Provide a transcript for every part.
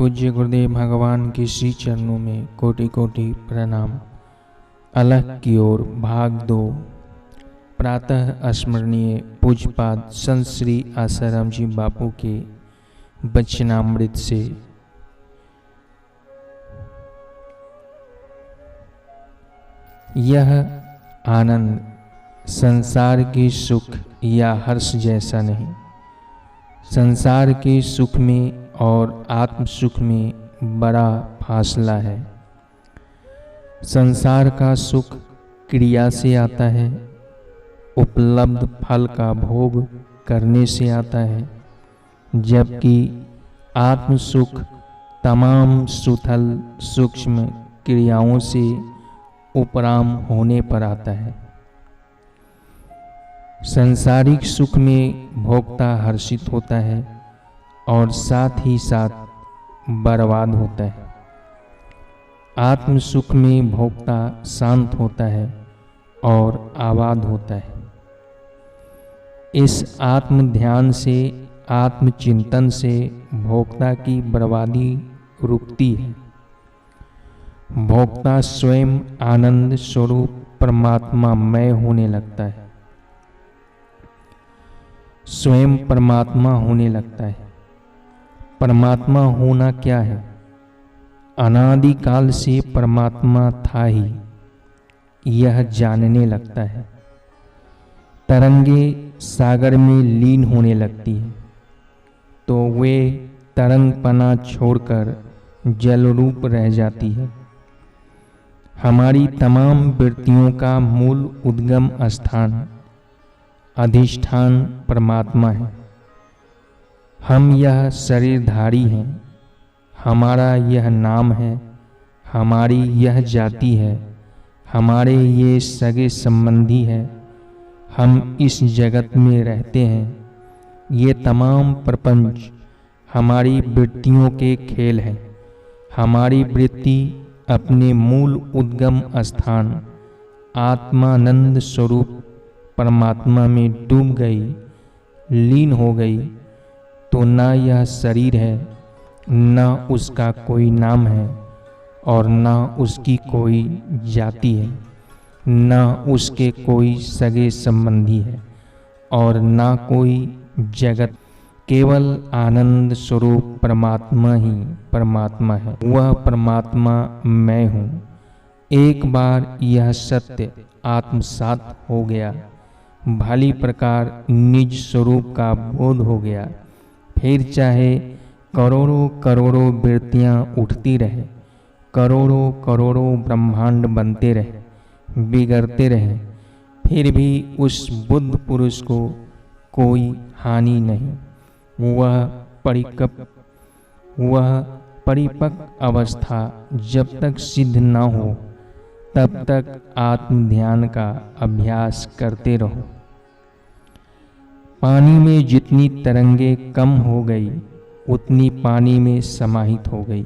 पूज्य गुरुदेव भगवान के श्री चरणों में कोटि कोटि प्रणाम। अलग की ओर भाग 2। प्रातः स्मरणीय पूज्यपाद संत श्री आसाराम जी बापू के वचनामृत से। यह आनंद संसार के सुख या हर्ष जैसा नहीं। संसार के सुख में और आत्म सुख में बड़ा फासला है। संसार का सुख क्रिया से आता है, उपलब्ध फल का भोग करने से आता है, जबकि आत्म सुख तमाम सुथल सूक्ष्म क्रियाओं से उपराम होने पर आता है। सांसारिक सुख में भोक्ता हर्षित होता है और साथ ही साथ बर्बाद होता है। आत्म सुख में भोक्ता शांत होता है और आबाद होता है। इस आत्म ध्यान से, आत्म चिंतन से भोक्ता की बर्बादी रुकती है। भोक्ता स्वयं आनंद स्वरूप परमात्मामय होने लगता है, स्वयं परमात्मा होने लगता है। परमात्मा होना क्या है? अनादिकाल से परमात्मा था ही, यह जानने लगता है। तरंगे सागर में लीन होने लगती है तो वे तरंगपना छोड़कर जल रूप रह जाती है। हमारी तमाम वृत्तियों का मूल उद्गम स्थान, अधिष्ठान परमात्मा है। हम यह शरीरधारी हैं, हमारा यह नाम है, हमारी यह जाति है, हमारे ये सगे संबंधी है। हम इस जगत में रहते हैं। ये तमाम प्रपंच हमारी वृत्तियों के खेल हैं। हमारी वृत्ति अपने मूल उद्गम स्थान आत्मानंद स्वरूप परमात्मा में डूब गई, लीन हो गई तो न यह शरीर है, न उसका कोई नाम है, और न उसकी कोई जाति है, न उसके कोई सगे संबंधी है, और न कोई जगत। केवल आनंद स्वरूप परमात्मा ही परमात्मा है। वह परमात्मा मैं हूँ। एक बार यह सत्य आत्मसात हो गया, भली प्रकार निज स्वरूप का बोध हो गया, फिर चाहे करोड़ों करोड़ों वृत्तियाँ उठती रहे, करोड़ों करोड़ों ब्रह्मांड बनते रहे, बिगड़ते रहे, फिर भी उस बुद्ध पुरुष को कोई हानि नहीं। वह परिपक्व अवस्था जब तक सिद्ध न हो तब तक आत्म ध्यान का अभ्यास करते रहो। पानी में जितनी तरंगे कम हो गई उतनी पानी में समाहित हो गई।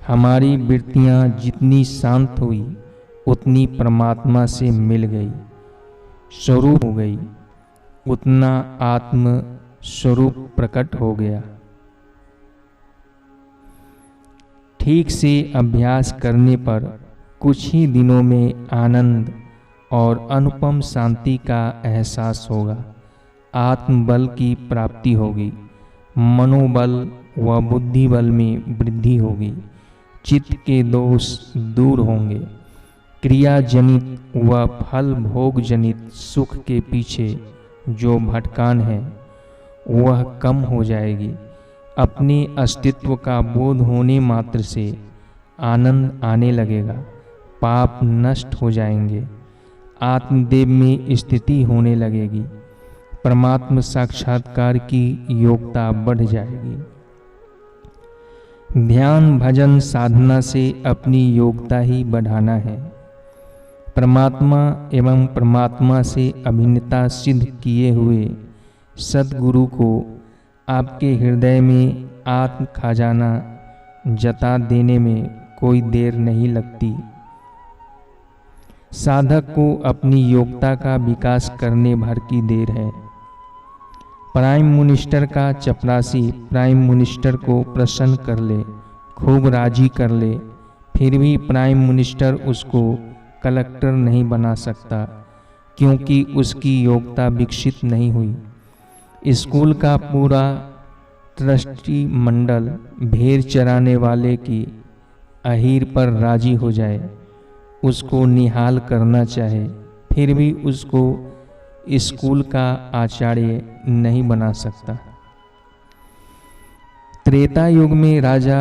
हमारी वृत्तियाँ जितनी शांत हुई उतनी परमात्मा से मिल गई, स्वरूप हो गई, उतना आत्म स्वरूप प्रकट हो गया। ठीक से अभ्यास करने पर कुछ ही दिनों में आनंद और अनुपम शांति का एहसास होगा। आत्मबल की प्राप्ति होगी, मनोबल व बुद्धि बल में वृद्धि होगी, चित्त के दोष दूर होंगे, क्रिया जनित व फल भोग जनित सुख के पीछे जो भटकान है वह कम हो जाएगी। अपने अस्तित्व का बोध होने मात्र से आनंद आने लगेगा, पाप नष्ट हो जाएंगे, आत्मदेव में स्थिति होने लगेगी, परमात्म साक्षात्कार की योग्यता बढ़ जाएगी। ध्यान भजन साधना से अपनी योग्यता ही बढ़ाना है। परमात्मा एवं परमात्मा से अभिन्नता सिद्ध किए हुए सद्गुरु को आपके हृदय में आत्म खजाना जता देने में कोई देर नहीं लगती। साधक को अपनी योग्यता का विकास करने भर की देर है। प्राइम मिनिस्टर का चपरासी प्राइम मिनिस्टर को प्रसन्न कर ले, खूब राजी कर ले, फिर भी प्राइम मिनिस्टर उसको कलेक्टर नहीं बना सकता, क्योंकि उसकी योग्यता विकसित नहीं हुई। स्कूल का पूरा ट्रस्टी मंडल भेड़ चराने वाले की अहीर पर राजी हो जाए, उसको निहाल करना चाहे, फिर भी उसको स्कूल का आचार्य नहीं बना सकता। त्रेता युग में राजा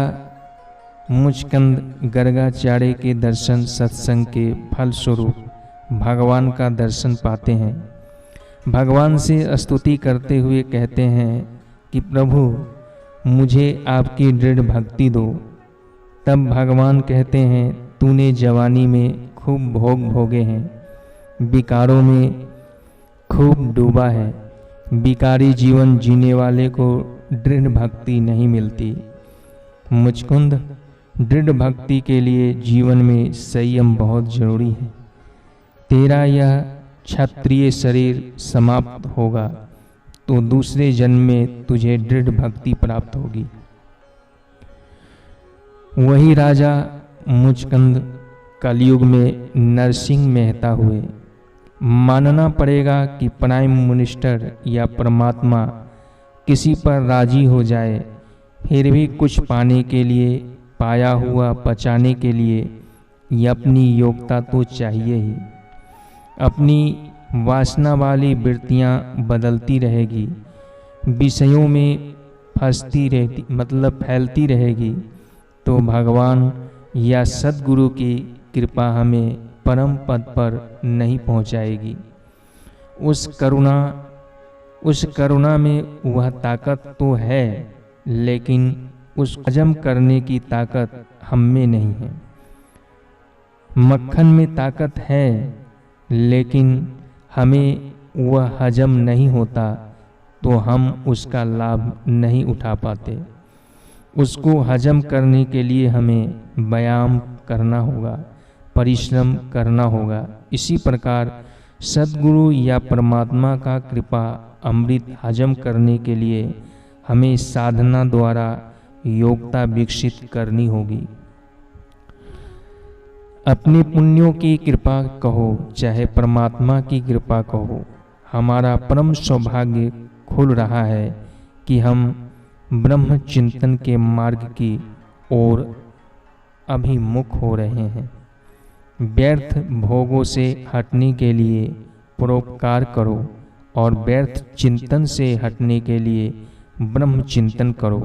मुचकंद गर्गाचार्य के दर्शन सत्संग के फलस्वरूप भगवान का दर्शन पाते हैं। भगवान से स्तुति करते हुए कहते हैं कि प्रभु मुझे आपकी दृढ़ भक्ति दो। तब भगवान कहते हैं तूने जवानी में खूब भोग भोगे हैं, विकारों में खूब डूबा है, विकारी जीवन जीने वाले को दृढ़ भक्ति नहीं मिलती। मुचकुंद, दृढ़ भक्ति के लिए जीवन में संयम बहुत जरूरी है। तेरा यह क्षत्रिय शरीर समाप्त होगा तो दूसरे जन्म में तुझे दृढ़ भक्ति प्राप्त होगी। वही राजा मुचकंद कलयुग में नरसिंह मेहता हुए। मानना पड़ेगा कि प्राइम मिनिस्टर या परमात्मा किसी पर राजी हो जाए, फिर भी कुछ पाने के लिए, पाया हुआ पचाने के लिए ये अपनी योग्यता तो चाहिए ही। अपनी वासना वाली वृत्तियाँ बदलती रहेगी, विषयों में फंसती रहती फैलती रहेगी, तो भगवान या सद्गुरु की कृपा हमें परम पद पर नहीं पहुंचाएगी। उस करुणा में वह ताकत तो है, लेकिन उस हजम करने की ताकत हम में नहीं है। मक्खन में ताकत है, लेकिन हमें वह हजम नहीं होता, तो हम उसका लाभ नहीं उठा पाते। उसको हजम करने के लिए हमें व्यायाम करना होगा, परिश्रम करना होगा। इसी प्रकार सद्गुरु या परमात्मा का कृपा अमृत हजम करने के लिए हमें साधना द्वारा योग्यता विकसित करनी होगी। अपने पुण्यों की कृपा कहो चाहे परमात्मा की कृपा कहो, हमारा परम सौभाग्य खुल रहा है कि हम ब्रह्म चिंतन के मार्ग की ओर अभिमुख हो रहे हैं। व्यर्थ भोगों से हटने के लिए परोपकार करो और व्यर्थ चिंतन से हटने के लिए ब्रह्म चिंतन करो।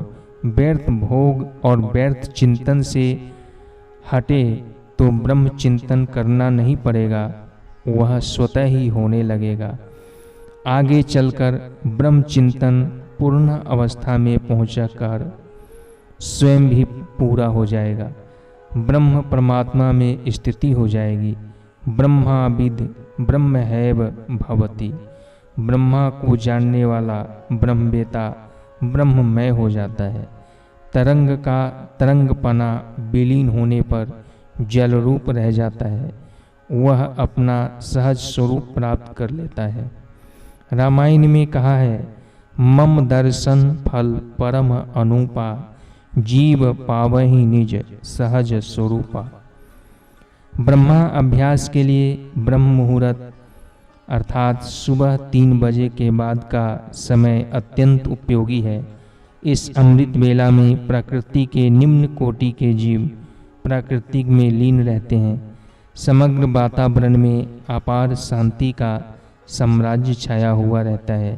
व्यर्थ भोग और व्यर्थ चिंतन से हटे तो ब्रह्म चिंतन करना नहीं पड़ेगा, वह स्वतः ही होने लगेगा। आगे चलकर ब्रह्म चिंतन पूर्ण अवस्था में पहुंचकर स्वयं भी पूरा हो जाएगा। ब्रह्म परमात्मा में स्थिति हो जाएगी। ब्रह्माविद ब्रह्मैव भवति। ब्रह्मा को जानने वाला ब्रह्मवेता ब्रह्ममय हो जाता है। तरंग का तरंगपना विलीन होने पर जल रूप रह जाता है, वह अपना सहज स्वरूप प्राप्त कर लेता है। रामायण में कहा है, मम दर्शन फल परम अनुपा, जीव पावहि निज सहज स्वरूपा। ब्रह्मा अभ्यास के लिए ब्रह्म मुहूर्त अर्थात सुबह 3 बजे के बाद का समय अत्यंत उपयोगी है। इस अमृत बेला में प्रकृति के निम्न कोटि के जीव प्रकृति में लीन रहते हैं। समग्र वातावरण में अपार शांति का साम्राज्य छाया हुआ रहता है।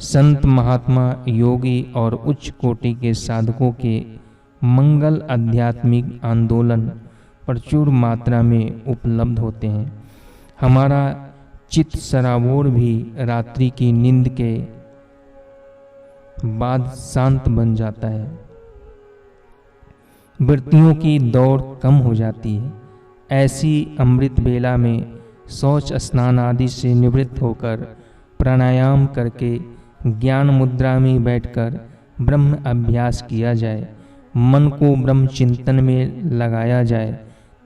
संत महात्मा योगी और उच्च कोटि के साधकों के मंगल आध्यात्मिक आंदोलन प्रचुर मात्रा में उपलब्ध होते हैं। हमारा चित्त सराबोर भी रात्रि की नींद के बाद शांत बन जाता है। वृत्तियों की दौड़ कम हो जाती है। ऐसी अमृत बेला में शौच स्नान आदि से निवृत्त होकर प्राणायाम करके ज्ञान मुद्रा में बैठकर ब्रह्म अभ्यास किया जाए, मन को ब्रह्म चिंतन में लगाया जाए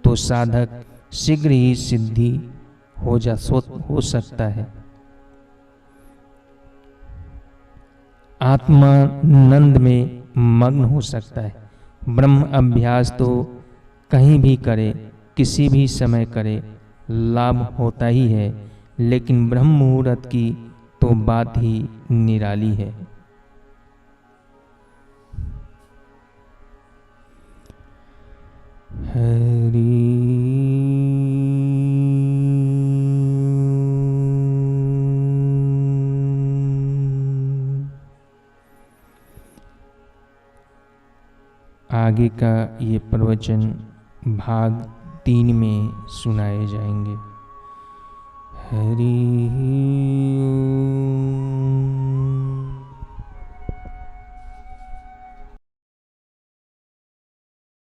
तो साधक शीघ्र ही सिद्धि हो सकता है। आत्मानंद में मग्न हो सकता है। ब्रह्म अभ्यास तो कहीं भी करे, किसी भी समय करे, लाभ होता ही है, लेकिन ब्रह्म मुहूर्त की तो बात ही निराली है। हरि आगे का ये प्रवचन भाग 3 में सुनाए जाएंगे। हरि